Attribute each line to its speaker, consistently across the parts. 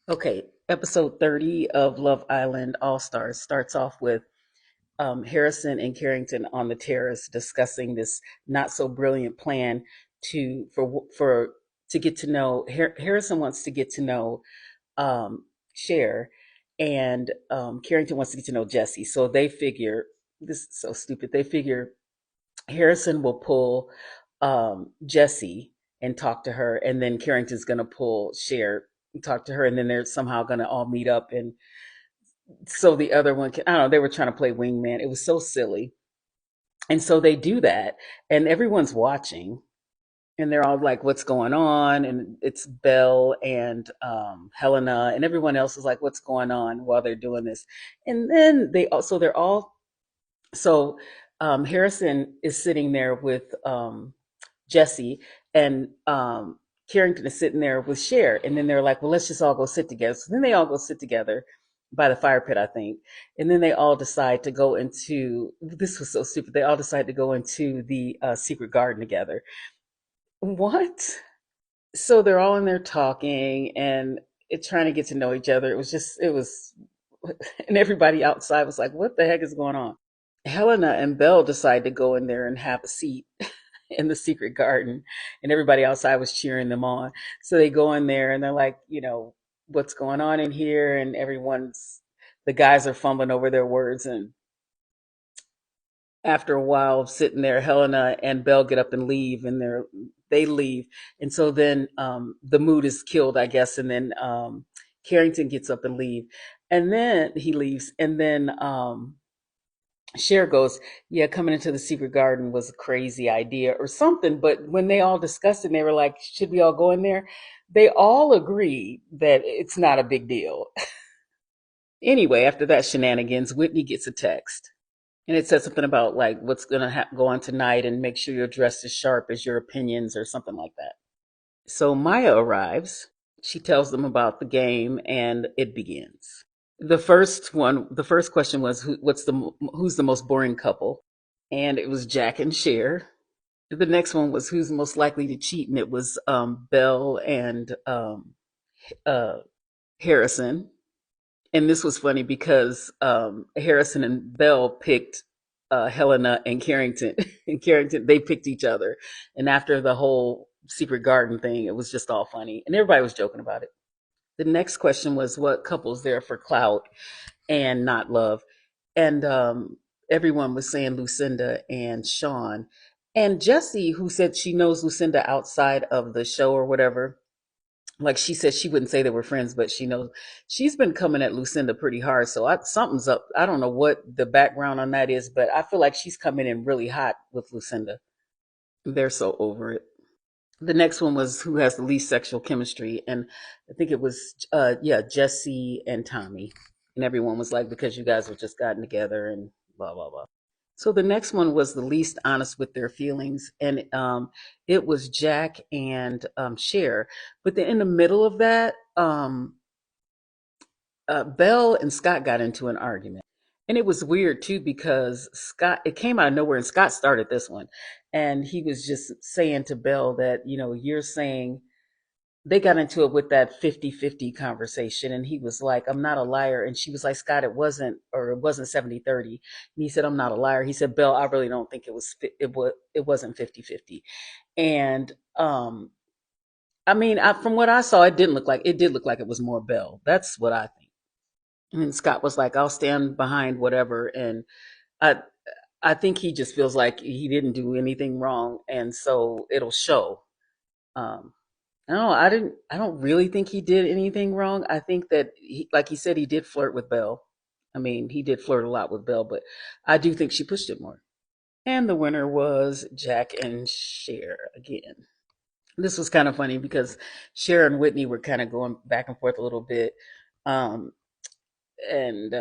Speaker 1: Okay, episode 30 of Love Island All-Stars starts off with Harrison and Carrington on the terrace discussing this not so brilliant plan for to get to know Harrison wants to get to know Cher, and Carrington wants to get to know Jesse. So they figure this is so stupid. They figure Harrison will pull Jesse and talk to her, and then Carrington's gonna pull Cher and talk to her, and then they're somehow gonna all meet up, and so the other one can. I don't know. They were trying to play wingman. It was so silly, and so they do that, and everyone's watching, and they're all like, "What's going on?" And it's Belle and Helena, and everyone else is like, "What's going on?" while they're doing this, and then they're all so Harrison is sitting there with Jesse, and Carrington is sitting there with Cher, and then they're like, "Well, let's just all go sit together." So then they all go sit together by the fire pit, I think, and then they all decide to go into. This was so stupid. They all decide to go into the secret garden together. What? So they're all in there talking and trying to get to know each other. It was, and everybody outside was like, "What the heck is going on?" Helena and Belle decide to go in there and have a seat in the secret garden, and everybody outside was cheering them on. So they go in there and they're like, "What's going on in here?" And the guys are fumbling over their words. And after a while of sitting there, Helena and Belle get up and leave, and they leave. And so then the mood is killed, I guess. And then Carrington gets up and leave, and then he leaves, and then Cher goes, "Yeah, coming into the secret garden was a crazy idea," or something. But when they all discussed it, and they were like, "Should we all go in there?" They all agree that it's not a big deal. Anyway, after that shenanigans, Whitney gets a text. And it says something about like what's going to go on tonight, and make sure you're dressed as sharp as your opinions or something like that. So Maya arrives. She tells them about the game, and it begins. The first question was who's the most boring couple? And it was Jack and Cher. The next one was who's most likely to cheat, and it was Belle and uh, Harrison. And this was funny because Harrison and Belle picked Helena and Carrington, and Carrington they picked each other. And after the whole secret garden thing, it was just all funny, and everybody was joking about it. The next question was what couples there for clout and not love, and everyone was saying Lucinda and Sean, and Jessie, who said she knows Lucinda outside of the show or whatever. Like she said, she wouldn't say they were friends, but she knows she's been coming at Lucinda pretty hard. So something's up. I don't know what the background on that is, but I feel like she's coming in really hot with Lucinda. They're so over it. The next one was who has the least sexual chemistry, and I think it was yeah, Jesse and Tommy, and everyone was like, because you guys have just gotten together and blah blah blah. So the next one was the least honest with their feelings, and it was Jack and Cher. But then in the middle of that, Belle and Scott got into an argument. And it was weird too because Scott, it came out of nowhere, and Scott started this one. And he was just saying to Belle that, you're saying they got into it with that 50-50 conversation. And he was like, "I'm not a liar." And she was like, "Scott, it wasn't 70-30." And he said, "I'm not a liar." He said, "Belle, I really don't think it wasn't 50-50." And, I mean, from what I saw, it did look like it was more Belle. That's what I think. And Scott was like, "I'll stand behind whatever." And I I think he just feels like he didn't do anything wrong, and so it'll show. Um, no, I don't really think he did anything wrong. I think that like he said, he did flirt with Belle. I mean, he did flirt a lot with Belle, but I do think she pushed it more. And the winner was Jack and Cher again. This was kind of funny because Cher and Whitney were kind of going back and forth a little bit. Um, and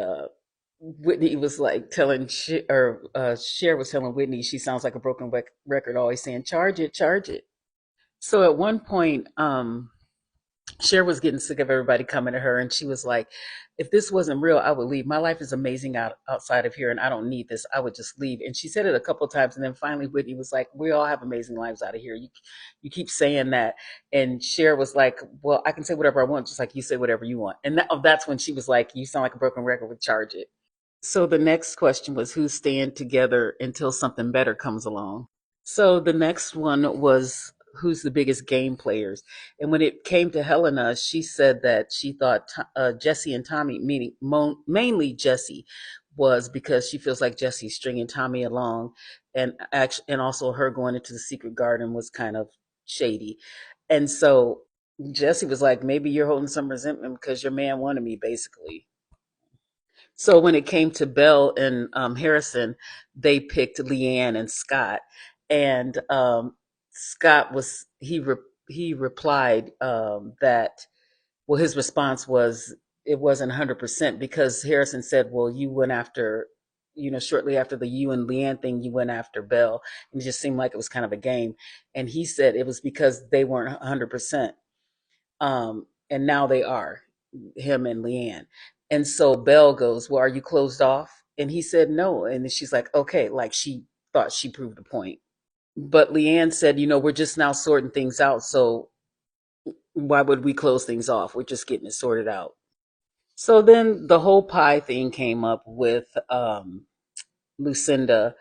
Speaker 1: Whitney was like Cher was telling Whitney she sounds like a broken record, always saying, "Charge it, charge it." So at one point, Cher was getting sick of everybody coming to her, and she was like, "If this wasn't real, I would leave. My life is amazing outside of here, and I don't need this. I would just leave." And she said it a couple of times, and then finally Whitney was like, "We all have amazing lives out of here. You keep saying that." And Cher was like, "Well, I can say whatever I want, just like you say whatever you want." And that's when she was like, "You sound like a broken record with Charge It." So the next question was, who's staying together until something better comes along? So the next one was, who's the biggest game players? And when it came to Helena, she said that she thought Jesse and Tommy, meaning mainly Jesse, was because she feels like Jesse's stringing Tommy along, and also her going into the secret garden was kind of shady. And so Jesse was like, maybe you're holding some resentment because your man wanted me, basically. So when it came to Belle and Harrison, they picked Leanne and Scott, and Scott was he replied that, well, his response was it wasn't 100% because Harrison said, well, you went after, shortly after the you and Leanne thing, you went after Belle, and it just seemed like it was kind of a game, and he said it was because they weren't 100%. And now they are, him and Leanne. And so Belle goes, well, are you closed off? And he said no. And then she's like, okay, like she thought she proved a point. But Leanne said, we're just now sorting things out. So why would we close things off? We're just getting it sorted out. So then the whole pie thing came up with Lucinda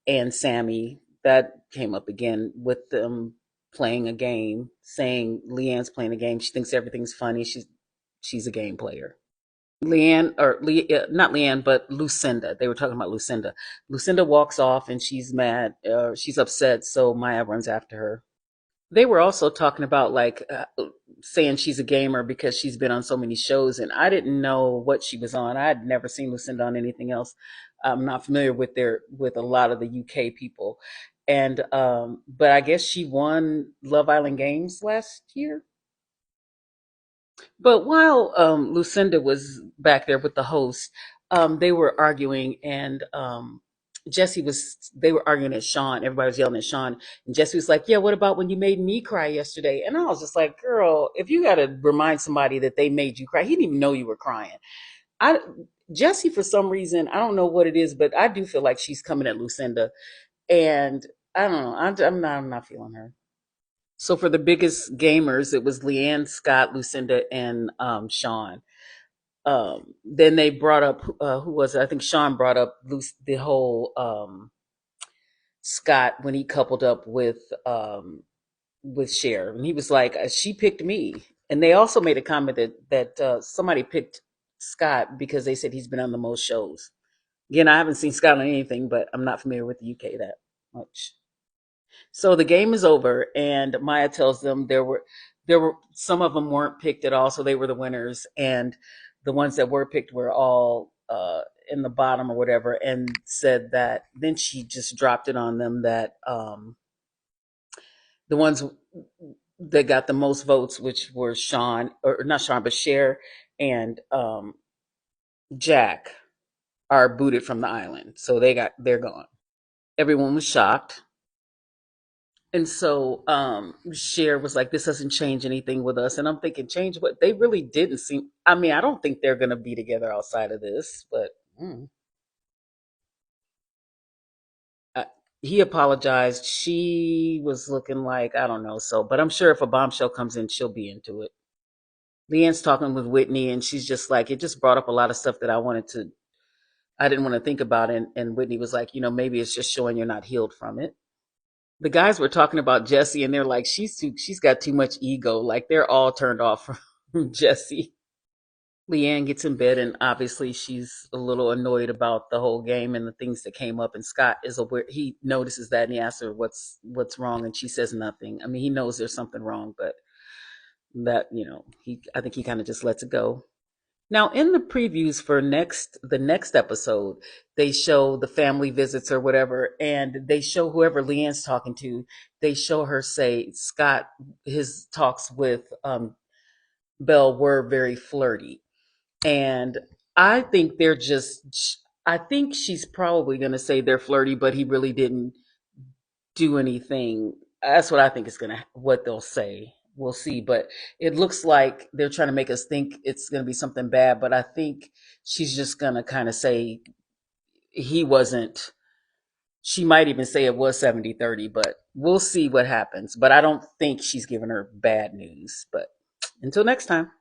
Speaker 1: and Sammy. That came up again with them playing a game, saying Leanne's playing a game. She thinks everything's funny. She's a game player. Leanne, or not Leanne, but Lucinda. They were talking about Lucinda. Lucinda walks off and she's mad. She's upset. So Maya runs after her. They were also talking about like saying she's a gamer because she's been on so many shows, and I didn't know what she was on. I had never seen Lucinda on anything else. I'm not familiar with a lot of the UK people, and but I guess she won Love Island Games last year. But while Lucinda was back there with the host, they were arguing, and they were arguing at Sean. Everybody was yelling at Sean. And Jesse was like, yeah, what about when you made me cry yesterday? And I was just like, girl, if you got to remind somebody that they made you cry, he didn't even know you were crying. I, Jesse, for some reason, I don't know what it is, but I do feel like she's coming at Lucinda. And I don't know. I'm not feeling her. So for the biggest gamers, it was Leanne, Scott, Lucinda, and Sean. Then they brought up who was it? I think Sean brought up the whole Scott when he coupled up with Cher, and he was like, "She picked me." And they also made a comment that somebody picked Scott because they said he's been on the most shows. Again, I haven't seen Scott on anything, but I'm not familiar with the UK that much. So the game is over, and Maya tells them there were some of them weren't picked at all, so they were the winners, and the ones that were picked were all in the bottom or whatever, and said that then she just dropped it on them that the ones that got the most votes, which were Sean, or not Sean, but Cher and Jack, are booted from the island, so they're gone. Everyone was shocked. And so Cher was like, this doesn't change anything with us. And I'm thinking, change what? They really didn't seem, I mean, I don't think they're going to be together outside of this, but uh, he apologized. She was looking like, I don't know. So, but I'm sure if a bombshell comes in, she'll be into it. Leanne's talking with Whitney, and she's just like, it just brought up a lot of stuff that I didn't want to think about. And Whitney was like, maybe it's just showing you're not healed from it. The guys were talking about Jesse, and they're like, she's got too much ego. Like they're all turned off from Jesse. Leanne gets in bed, and obviously she's a little annoyed about the whole game and the things that came up. And Scott is aware. He notices that, and he asks her what's wrong, and she says nothing. I mean, he knows there's something wrong, but that I think he kind of just lets it go. Now, in the previews for the next episode, they show the family visits or whatever, and they show whoever Leanne's talking to. They show her say Scott, his talks with Belle were very flirty, and I think they're just. I think she's probably going to say they're flirty, but he really didn't do anything. That's what I think is what they'll say. we'll see. But it looks like they're trying to make us think it's going to be something bad. But I think she's just going to kind of say he wasn't. She might even say it was 70-30, but we'll see what happens. But I don't think she's giving her bad news. But until next time.